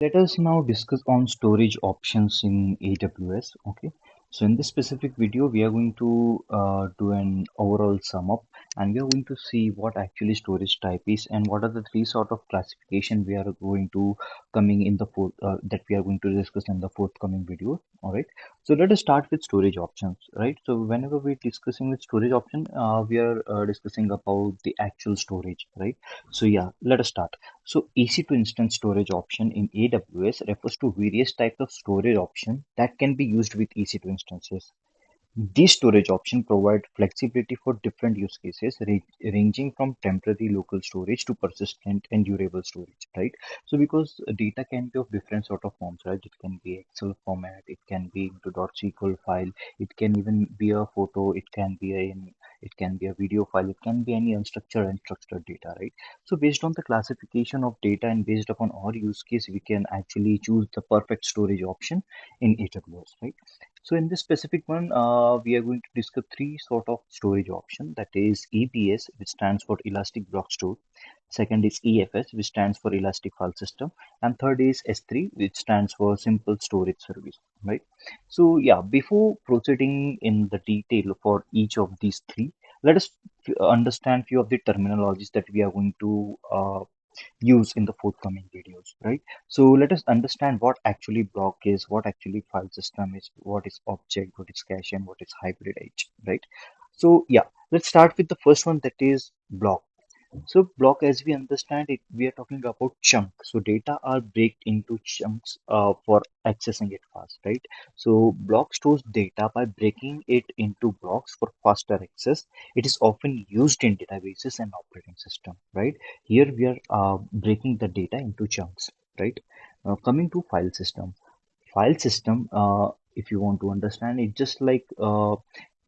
Let us now discuss on storage options in AWS. Okay, so in this specific video, we are going to do an overall sum up, and we are going to see what actually storage type is and what are the three sort of classification we are going to coming in the that we are going to discuss in the forthcoming video. All right, so let us start with storage options. Right, so whenever we're discussing with storage option, we are discussing about the actual storage. Right, so yeah, let us start. So EC2 instance storage option in AWS refers to various types of storage options that can be used with EC2 instances. These storage options provide flexibility for different use cases, ranging from temporary local storage to persistent and durable storage, right? So because data can be of different sort of forms, right? It can be Excel format, it can be into .sql file, it can even be a photo, it can be a video file, it can be any unstructured and structured data, right? So based on the classification of data and based upon our use case, we can actually choose the perfect storage option in AWS, right? So in this specific one, we are going to discuss three sort of storage option. That is EBS, which stands for Elastic Block Store. Second is EFS, which stands for Elastic File System, and third is S3, which stands for Simple Storage Service. Right. So yeah, before proceeding in the detail for each of these three, let us understand few of the terminologies that we are going to use in the forthcoming videos, right? So let us understand what actually block is, what actually file system is, what is object, what is cache, and what is hybrid edge, right? So yeah, let's start with the first one, that is block. So block, as we understand it, we are talking about chunk. So data are break into chunks for accessing it fast, right? So block stores data by breaking it into blocks for faster access. It is often used in databases and operating system, right? Here we are breaking the data into chunks, right? Coming to file system. File system, if you want to understand it, just like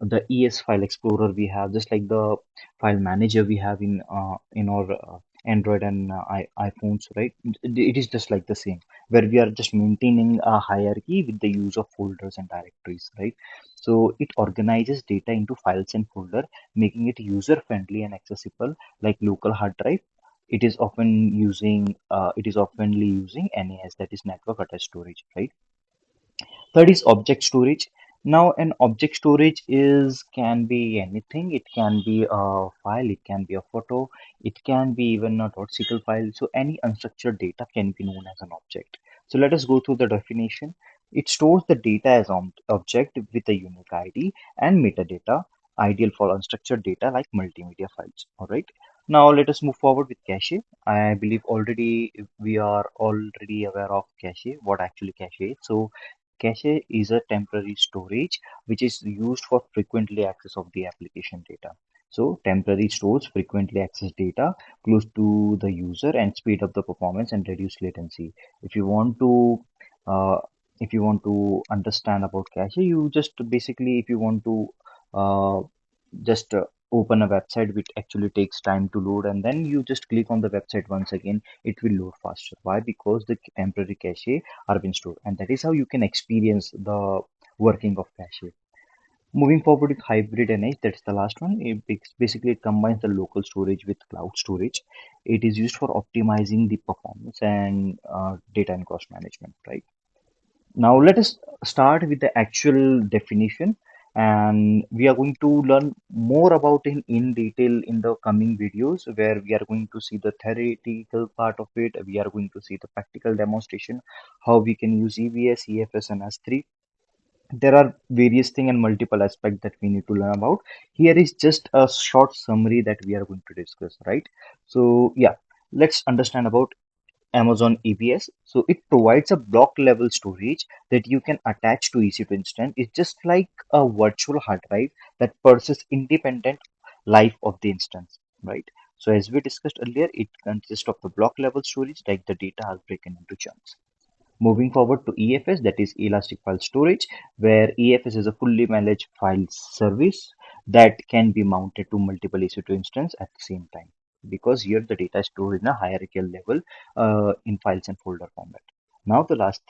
the ES file explorer we have, just like the file manager we have in our Android and iPhones, right? It is just like the same, where we are just maintaining a hierarchy with the use of folders and directories, right? So it organizes data into files and folder, making it user friendly and accessible, like local hard drive. It is oftenly using NAS, that is network attached storage, right? Third is object storage. Now, an object storage is can be anything. It can be a file, it can be a photo, it can be even a .sql file. So any unstructured data can be known as an object. So let us go through the definition. It stores the data as an object with a unique ID and metadata, ideal for unstructured data like multimedia files. All right. Now let us move forward with cache. I believe already we are already aware of cache, what actually cache is. So cache is a temporary storage which is used for frequently access of the application data. So temporary stores frequently access data close to the user and speed up the performance and reduce latency. If you want to uh, if you want to understand about cache, you just basically, if you want to just open a website which actually takes time to load, and then you just click on the website once again, it will load faster. Why? Because the temporary cache are been stored, and that is how you can experience the working of cache. Moving forward with hybrid and edge, that's the last one. Basically it combines the local storage with cloud storage. It is used for optimizing the performance and data and cost management, right? Now let us start with the actual definition, and we are going to learn more about it in detail in the coming videos, where we are going to see the theoretical part of it. We are going to see the practical demonstration, how we can use EBS, EFS, and S3. There are various things and multiple aspects that we need to learn about. Here is just a short summary that we are going to discuss, right? So yeah, let's understand about Amazon EBS. So it provides a block level storage that you can attach to EC2 instance. It's just like a virtual hard drive that persists independent life of the instance, right? So as we discussed earlier, it consists of the block level storage, like the data are broken into chunks. Moving forward to EFS, that is Elastic File Storage, where EFS is a fully managed file service that can be mounted to multiple EC2 instances at the same time. Because here the data is stored in a hierarchical level in files and folder format. Now the last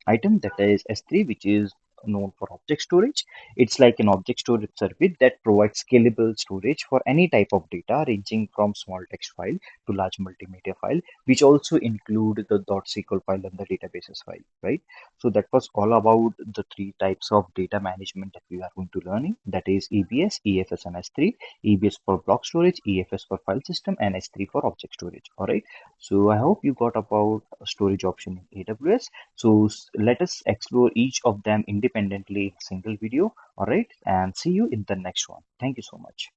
item, that is S3, which is known for object storage. It's like an object storage service that provides scalable storage for any type of data, ranging from small text file to large multimedia file, which also include the .sql file and the databases file, right? So that was all about the three types of data management that we are going to learning. That is EBS, EFS, and S3. EBS for block storage, EFS for file system, and S3 for object storage. All right. So I hope you got about storage option in AWS. So let us explore each of them independently in single video. All right. And see you in the next one. Thank you so much.